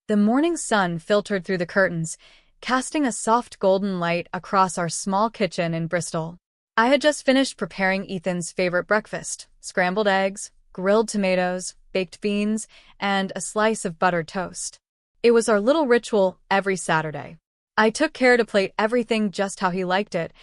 The morning sun filtered through the curtains, casting a soft golden light across our small kitchen in Bristol. I had just finished preparing Ethan's favorite breakfast: scrambled eggs, grilled tomatoes, baked beans, and a slice of buttered toast. It was our little ritual every Saturday. I took care to plate everything just how he liked it,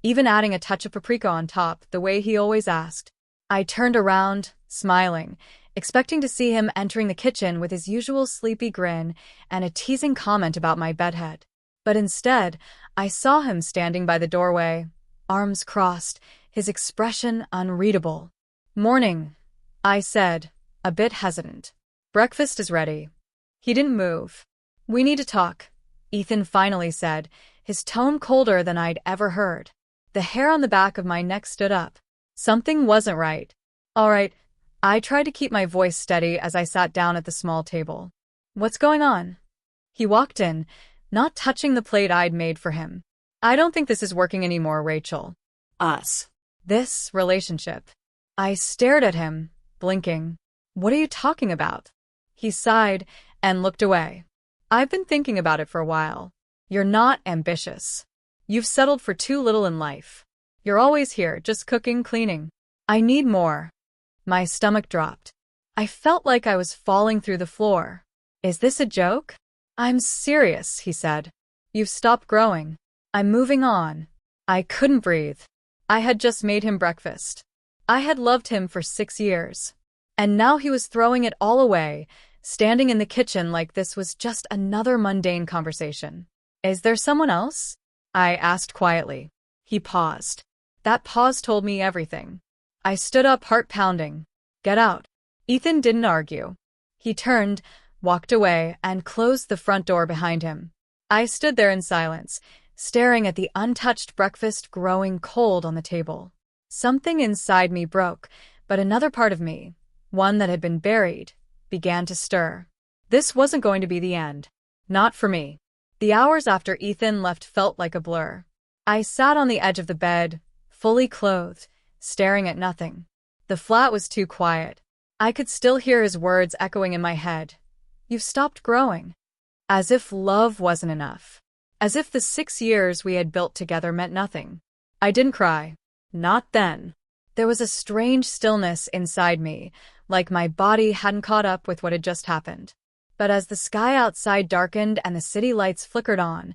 even adding a touch of paprika on top, the way he always asked. I turned around, smiling, expecting to see him entering the kitchen with his usual sleepy grin and a teasing comment about my bedhead. But instead, I saw him standing by the doorway, arms crossed, his expression unreadable. "Morning," I said, a bit hesitant. "Breakfast is ready." He didn't move. "We need to talk," Ethan finally said, his tone colder than I'd ever heard. The hair on the back of my neck stood up. Something wasn't right. "All right." I tried to keep my voice steady as I sat down at the small table. "What's going on?" He walked in, not touching the plate I'd made for him. "I don't think this is working anymore, Rachel." "Us." "This relationship." I stared at him, blinking. "What are you talking about?" He sighed and looked away. "I've been thinking about it for a while. You're not ambitious. You've settled for too little in life. You're always here, just cooking, cleaning. I need more." My stomach dropped. I felt like I was falling through the floor. "Is this a joke?" "I'm serious," he said. "You've stopped growing. I'm moving on." I couldn't breathe. I had just made him breakfast. I had loved him for 6 years. And now he was throwing it all away, standing in the kitchen like this was just another mundane conversation. "Is there someone else?" I asked quietly. He paused. That pause told me everything. I stood up, heart pounding. "Get out." Ethan didn't argue. He turned, walked away, and closed the front door behind him. I stood there in silence, staring at the untouched breakfast growing cold on the table. Something inside me broke, but another part of me, one that had been buried, began to stir. This wasn't going to be the end. Not for me. The hours after Ethan left felt like a blur. I sat on the edge of the bed, fully clothed, staring at nothing. The flat was too quiet. I could still hear his words echoing in my head. "You've stopped growing." As if love wasn't enough. As if the 6 years we had built together meant nothing. I didn't cry. Not then. There was a strange stillness inside me, like my body hadn't caught up with what had just happened. But as the sky outside darkened and the city lights flickered on,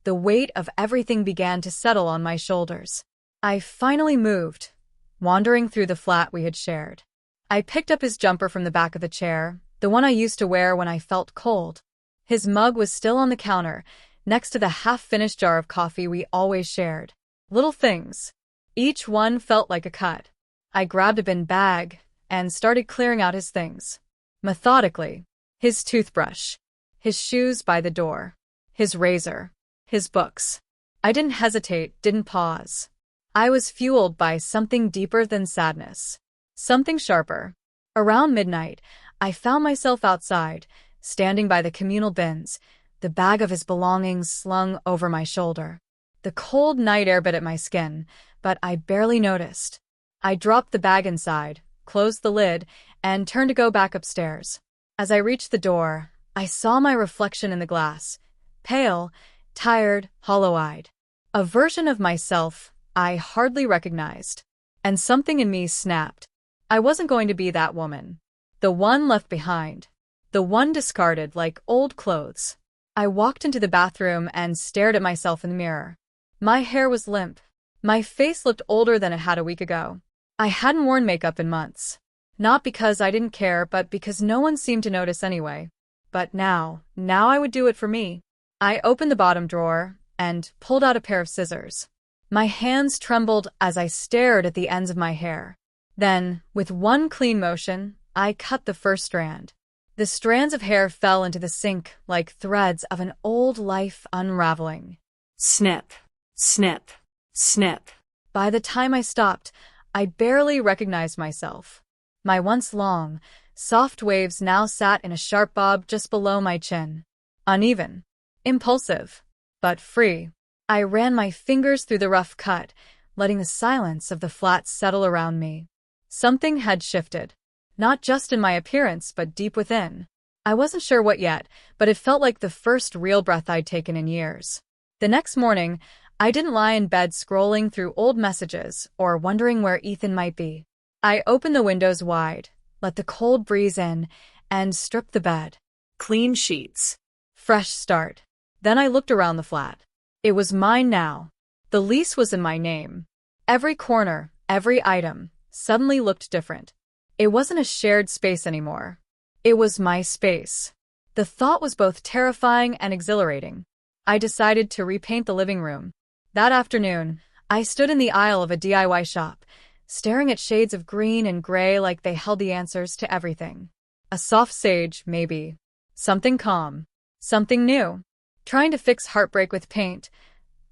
the weight of everything began to settle on my shoulders. I finally moved, wandering through the flat we had shared. I picked up his jumper from the back of the chair, the one I used to wear when I felt cold. His mug was still on the counter, next to the half-finished jar of coffee we always shared. Little things. Each one felt like a cut. I grabbed a bin bag and started clearing out his things. Methodically. His toothbrush. His shoes by the door. His razor. His books. I didn't hesitate, didn't pause. I was fueled by something deeper than sadness. Something sharper. Around midnight, I found myself outside, standing by the communal bins, the bag of his belongings slung over my shoulder. The cold night air bit at my skin, but I barely noticed. I dropped the bag inside, closed the lid, and turned to go back upstairs. As I reached the door, I saw my reflection in the glass, pale, tired, hollow-eyed. A version of myself I hardly recognized. And something in me snapped. I wasn't going to be that woman. The one left behind. The one discarded like old clothes. I walked into the bathroom and stared at myself in the mirror. My hair was limp. My face looked older than it had a week ago. I hadn't worn makeup in months. Not because I didn't care, but because no one seemed to notice anyway. But now I would do it for me. I opened the bottom drawer and pulled out a pair of scissors. My hands trembled as I stared at the ends of my hair. Then, with one clean motion, I cut the first strand. The strands of hair fell into the sink like threads of an old life unraveling. Snip, snip, snip. By the time I stopped, I barely recognized myself. My once long, soft waves now sat in a sharp bob just below my chin. Uneven. Impulsive. But free. I ran my fingers through the rough cut, letting the silence of the flat settle around me. Something had shifted. Not just in my appearance, but deep within. I wasn't sure what yet, but it felt like the first real breath I'd taken in years. The next morning, I didn't lie in bed scrolling through old messages or wondering where Ethan might be. I opened the windows wide, let the cold breeze in, and stripped the bed. Clean sheets. Fresh start. Then I looked around the flat. It was mine now. The lease was in my name. Every corner, every item, suddenly looked different. It wasn't a shared space anymore. It was my space. The thought was both terrifying and exhilarating. I decided to repaint the living room. That afternoon, I stood in the aisle of a DIY shop, staring at shades of green and gray like they held the answers to everything. A soft sage, maybe. Something calm. Something new. Trying to fix heartbreak with paint.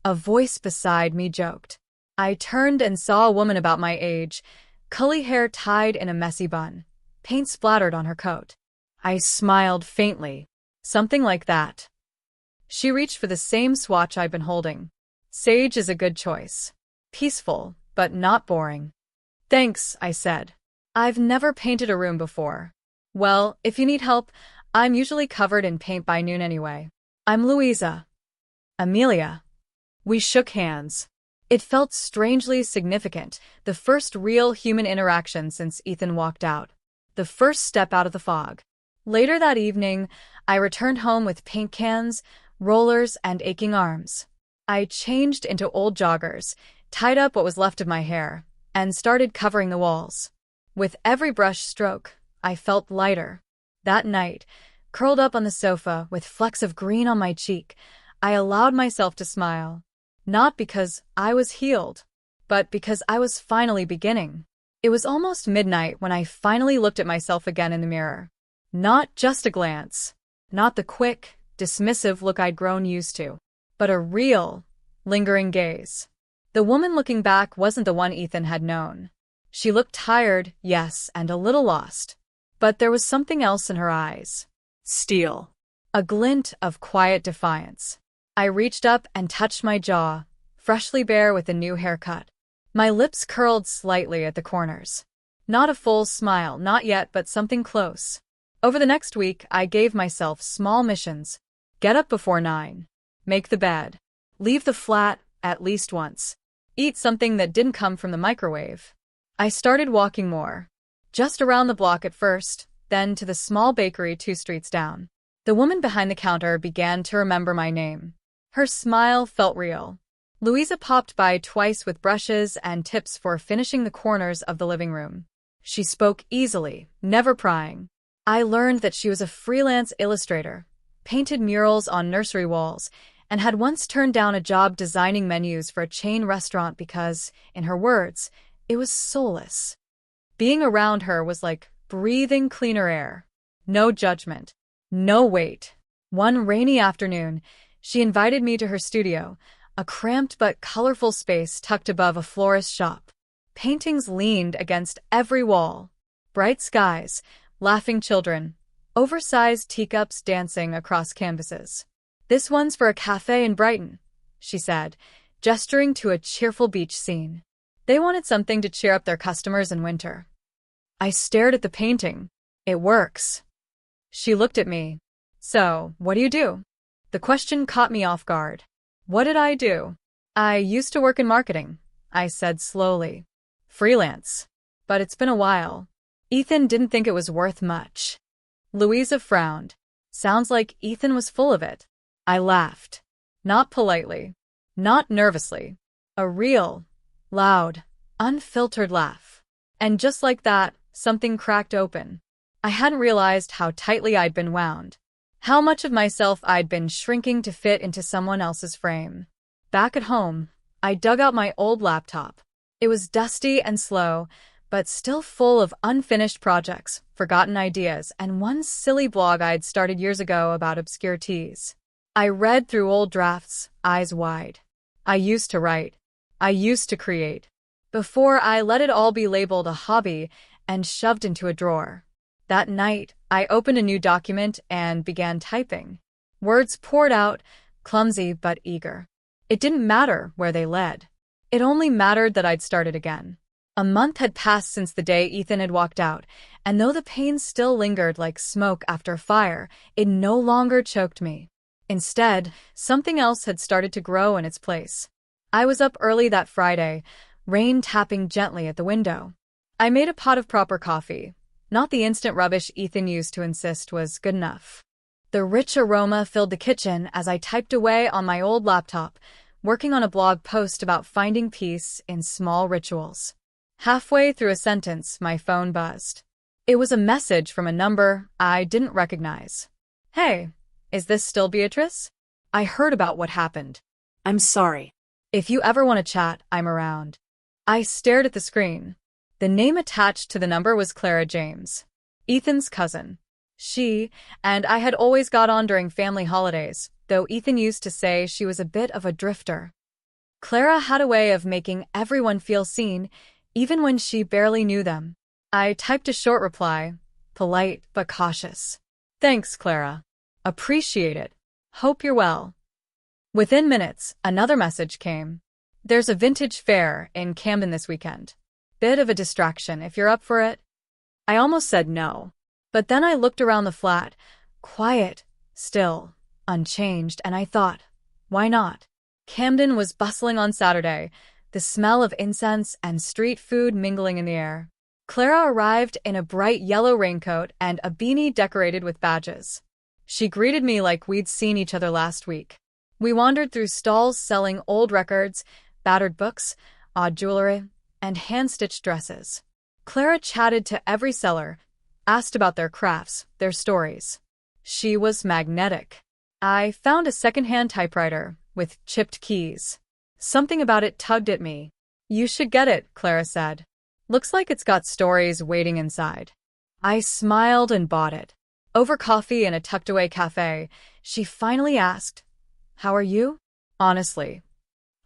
A voice beside me joked. I turned and saw a woman about my age, curly hair tied in a messy bun, paint splattered on her coat. I smiled faintly. Something like that. She reached for the same swatch I'd been holding. Sage is a good choice. Peaceful, but not boring. Thanks, I said. I've never painted a room before. Well, if you need help, I'm usually covered in paint by noon anyway. I'm Louisa. Amelia. We shook hands. It felt strangely significant, the first real human interaction since Ethan walked out. The first step out of the fog. Later that evening, I returned home with paint cans, rollers, and aching arms. I changed into old joggers, tied up what was left of my hair, and started covering the walls. With every brush stroke, I felt lighter. That night, curled up on the sofa with flecks of green on my cheek, I allowed myself to smile. Not because I was healed, but because I was finally beginning. It was almost midnight when I finally looked at myself again in the mirror. Not just a glance, not the quick, dismissive look I'd grown used to, but a real, lingering gaze. The woman looking back wasn't the one Ethan had known. She looked tired, yes, and a little lost. But there was something else in her eyes. Steel. A glint of quiet defiance. I reached up and touched my jaw, freshly bare with a new haircut. My lips curled slightly at the corners. Not a full smile, not yet, but something close. Over the next week, I gave myself small missions. Get up before 9. Make the bed. Leave the flat at least once. Eat something that didn't come from the microwave. I started walking more. Just around the block at first, then to the small bakery 2 streets down. The woman behind the counter began to remember my name. Her smile felt real. Louisa popped by twice with brushes and tips for finishing the corners of the living room. She spoke easily, never prying. I learned that she was a freelance illustrator, painted murals on nursery walls, and had once turned down a job designing menus for a chain restaurant because, in her words, it was soulless. Being around her was like breathing cleaner air. No judgment. No weight. One rainy afternoon, she invited me to her studio, a cramped but colorful space tucked above a florist's shop. Paintings leaned against every wall. Bright skies, laughing children, oversized teacups dancing across canvases. This one's for a cafe in Brighton, she said, gesturing to a cheerful beach scene. They wanted something to cheer up their customers in winter. I stared at the painting. It works. She looked at me. So, what do you do? The question caught me off guard. What did I do? I used to work in marketing, I said slowly. Freelance. But it's been a while. Ethan didn't think it was worth much. Louisa frowned. Sounds like Ethan was full of it. I laughed. Not politely. Not nervously. A real, loud, unfiltered laugh. And just like that, something cracked open. I hadn't realized how tightly I'd been wound. How much of myself I'd been shrinking to fit into someone else's frame. Back at home, I dug out my old laptop. It was dusty and slow, but still full of unfinished projects, forgotten ideas, and one silly blog I'd started years ago about obscure teas. I read through old drafts, eyes wide. I used to write. I used to create. Before I let it all be labeled a hobby and shoved into a drawer. That night, I opened a new document and began typing. Words poured out, clumsy but eager. It didn't matter where they led. It only mattered that I'd started again. A month had passed since the day Ethan had walked out, and though the pain still lingered like smoke after fire, it no longer choked me. Instead, something else had started to grow in its place. I was up early that Friday, rain tapping gently at the window. I made a pot of proper coffee, not the instant rubbish Ethan used to insist was good enough. The rich aroma filled the kitchen as I typed away on my old laptop, working on a blog post about finding peace in small rituals. Halfway through a sentence, my phone buzzed. It was a message from a number I didn't recognize. "Hey, is this still Beatrice? I heard about what happened. I'm sorry. If you ever want to chat, I'm around." I stared at the screen. The name attached to the number was Clara James, Ethan's cousin. She and I had always got on during family holidays, though Ethan used to say she was a bit of a drifter. Clara had a way of making everyone feel seen, even when she barely knew them. I typed a short reply, polite but cautious. "Thanks, Clara. Appreciate it. Hope you're well." Within minutes, another message came. "There's a vintage fair in Camden this weekend. Bit of a distraction if you're up for it." I almost said no. But then I looked around the flat, quiet, still, unchanged, and I thought, why not? Camden was bustling on Saturday, the smell of incense and street food mingling in the air. Clara arrived in a bright yellow raincoat and a beanie decorated with badges. She greeted me like we'd seen each other last week. We wandered through stalls selling old records, battered books, odd jewelry, and hand-stitched dresses. Clara chatted to every seller, asked about their crafts, their stories. She was magnetic. I found a second-hand typewriter with chipped keys. Something about it tugged at me. "You should get it," Clara said. "Looks like it's got stories waiting inside." I smiled and bought it. Over coffee in a tucked-away cafe, she finally asked, "How are you?" Honestly.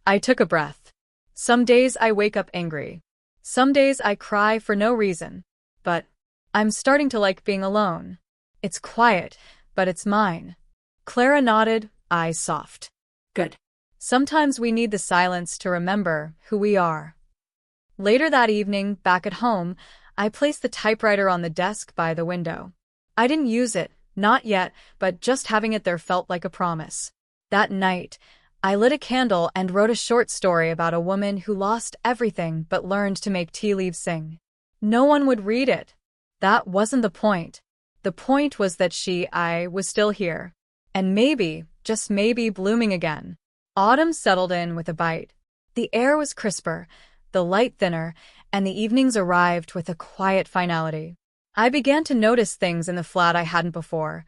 I took a breath. Some days I wake up angry. Some days I cry for no reason. But I'm starting to like being alone. It's quiet, but it's mine. Clara nodded, eyes soft. Good. Sometimes we need the silence to remember who we are. Later that evening, back at home, I placed the typewriter on the desk by the window. I didn't use it, not yet, but just having it there felt like a promise. That night, I lit a candle and wrote a short story about a woman who lost everything but learned to make tea leaves sing. No one would read it. That wasn't the point. The point was that I was still here. And maybe, just maybe, blooming again. Autumn settled in with a bite. The air was crisper, the light thinner, and the evenings arrived with a quiet finality. I began to notice things in the flat I hadn't before.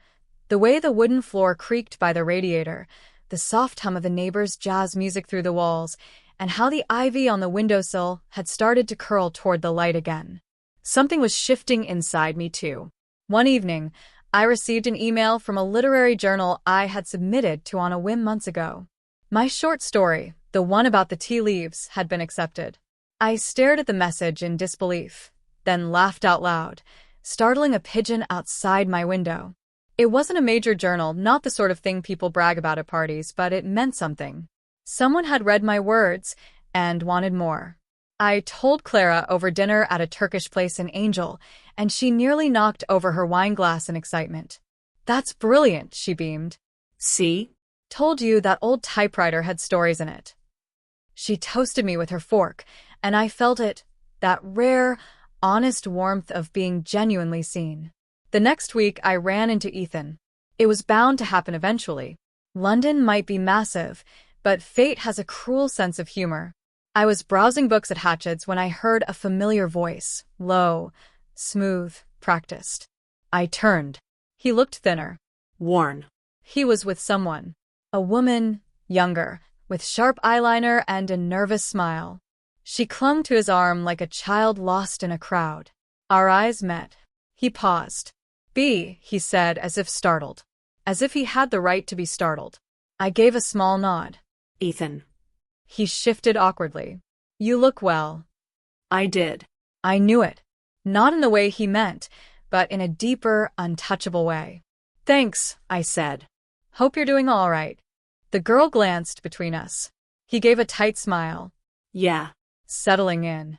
The way the wooden floor creaked by the radiator, the soft hum of the neighbors' jazz music through the walls, and how the ivy on the windowsill had started to curl toward the light again. Something was shifting inside me, too. One evening, I received an email from a literary journal I had submitted to on a whim months ago. My short story, the one about the tea leaves, had been accepted. I stared at the message in disbelief, then laughed out loud, startling a pigeon outside my window. It wasn't a major journal, not the sort of thing people brag about at parties, but it meant something. Someone had read my words and wanted more. I told Clara over dinner at a Turkish place in Angel, and she nearly knocked over her wine glass in excitement. "That's brilliant," she beamed. See? "Told you that old typewriter had stories in it." She toasted me with her fork, and I felt it, that rare, honest warmth of being genuinely seen. The next week, I ran into Ethan. It was bound to happen eventually. London might be massive, but fate has a cruel sense of humor. I was browsing books at Hatchett's when I heard a familiar voice, low, smooth, practiced. I turned. He looked thinner. Worn. He was with someone. A woman, younger, with sharp eyeliner and a nervous smile. She clung to his arm like a child lost in a crowd. Our eyes met. He paused. "B," he said, as if startled. As if he had the right to be startled. I gave a small nod. "Ethan." He shifted awkwardly. "You look well." I did. I knew it. Not in the way he meant, but in a deeper, untouchable way. "Thanks," I said. "Hope you're doing all right." The girl glanced between us. He gave a tight smile. Yeah. Settling in.